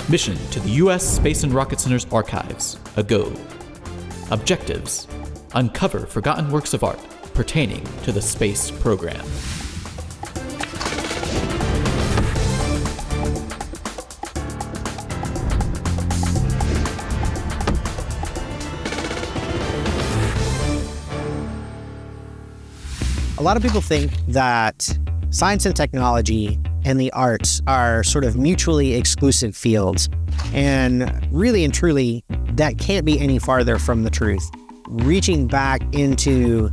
Mission to the U.S. Space and Rocket Center's archives, ago. Objectives: uncover forgotten works of art pertaining to the space program. A lot of people think that science and technology and the arts are sort of mutually exclusive fields. And really and truly, that can't be any farther from the truth. Reaching back into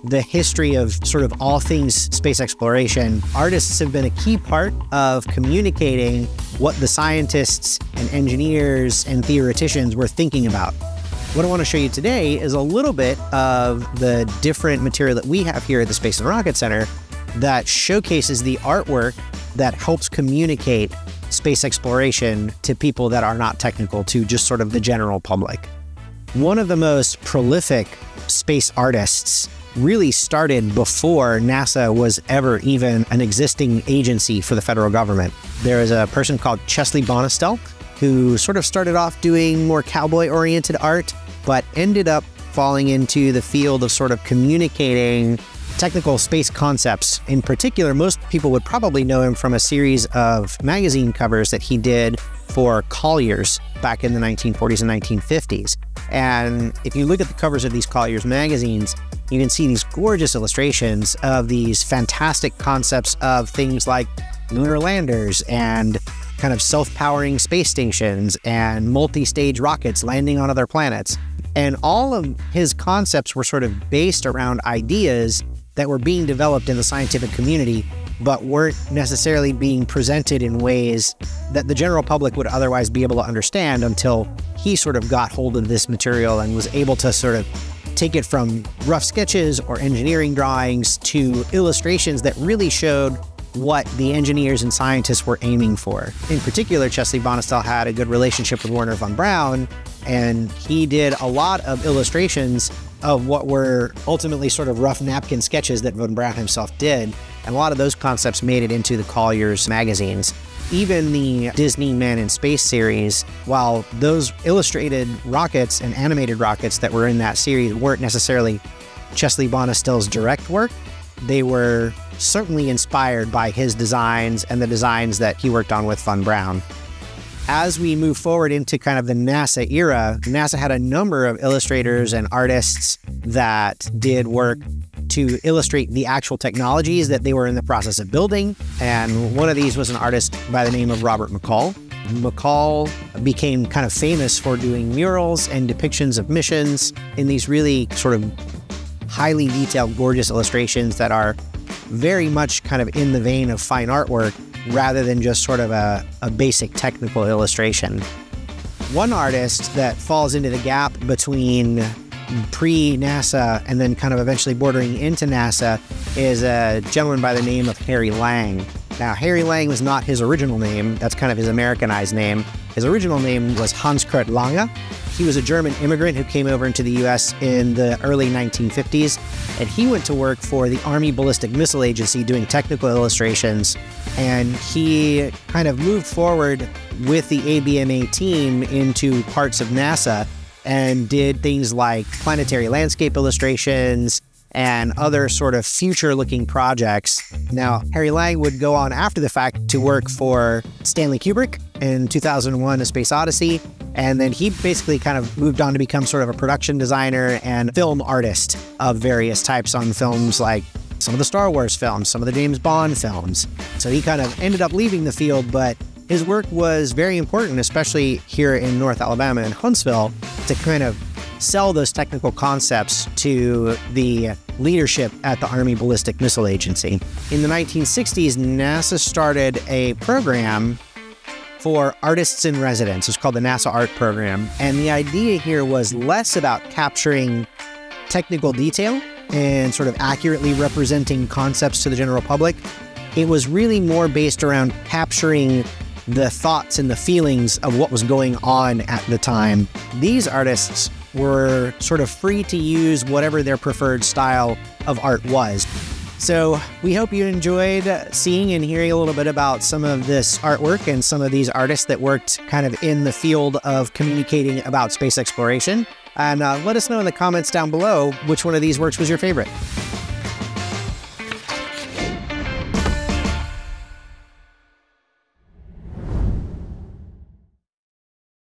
the history of sort of all things space exploration, artists have been a key part of communicating what the scientists and engineers and theoreticians were thinking about. What I want to show you today is a little bit of the different material that we have here at the Space and Rocket Center that showcases the artwork that helps communicate space exploration to people that are not technical, to just sort of the general public. One of the most prolific space artists really started before NASA was ever even an existing agency for the federal government. There is a person called Chesley Bonestell who sort of started off doing more cowboy-oriented art, but ended up falling into the field of sort of communicating technical space concepts. In particular, most people would probably know him from a series of magazine covers that he did for Collier's back in the 1940s and 1950s. And if you look at the covers of these Collier's magazines, you can see these gorgeous illustrations of these fantastic concepts of things like lunar landers and kind of self-powering space stations and multi-stage rockets landing on other planets. And all of his concepts were sort of based around ideas that were being developed in the scientific community, but weren't necessarily being presented in ways that the general public would otherwise be able to understand until he sort of got hold of this material and was able to sort of take it from rough sketches or engineering drawings to illustrations that really showed what the engineers and scientists were aiming for. In particular, Chesley Bonestell had a good relationship with Wernher von Braun, and he did a lot of illustrations of what were ultimately sort of rough napkin sketches that von Braun himself did, and a lot of those concepts made it into the Collier's magazines. Even the Disney Man in Space series, while those illustrated rockets and animated rockets that were in that series weren't necessarily Chesley Bonestell's direct work, they were certainly inspired by his designs and the designs that he worked on with von Braun. As we move forward into kind of the NASA era, NASA had a number of illustrators and artists that did work to illustrate the actual technologies that they were in the process of building. And one of these was an artist by the name of Robert McCall. McCall became kind of famous for doing murals and depictions of missions in these really sort of highly detailed, gorgeous illustrations that are very much kind of in the vein of fine artwork rather than just sort of a basic technical illustration. One artist that falls into the gap between pre-NASA and then kind of eventually bordering into NASA is a gentleman by the name of Harry Lang. Now, Harry Lang was not his original name. That's kind of his Americanized name. His original name was Hans Kurt Lange. He was a German immigrant who came over into the U.S. in the early 1950s, and he went to work for the Army Ballistic Missile Agency doing technical illustrations, and he kind of moved forward with the ABMA team into parts of NASA and did things like planetary landscape illustrations and other sort of future-looking projects. Now, Harry Lang would go on after the fact to work for Stanley Kubrick in 2001: A Space Odyssey, and then he basically kind of moved on to become sort of a production designer and film artist of various types on films like some of the Star Wars films, some of the James Bond films. So he kind of ended up leaving the field, but his work was very important, especially here in North Alabama and Huntsville, to kind of sell those technical concepts to the leadership at the Army Ballistic Missile Agency. In the 1960s, NASA started a program for artists in residence. It's called the NASA Art Program. And the idea here was less about capturing technical detail and sort of accurately representing concepts to the general public. It was really more based around capturing the thoughts and the feelings of what was going on at the time. These artists were sort of free to use whatever their preferred style of art was. So we hope you enjoyed seeing and hearing a little bit about some of this artwork and some of these artists that worked kind of in the field of communicating about space exploration. And let us know in the comments down below which one of these works was your favorite.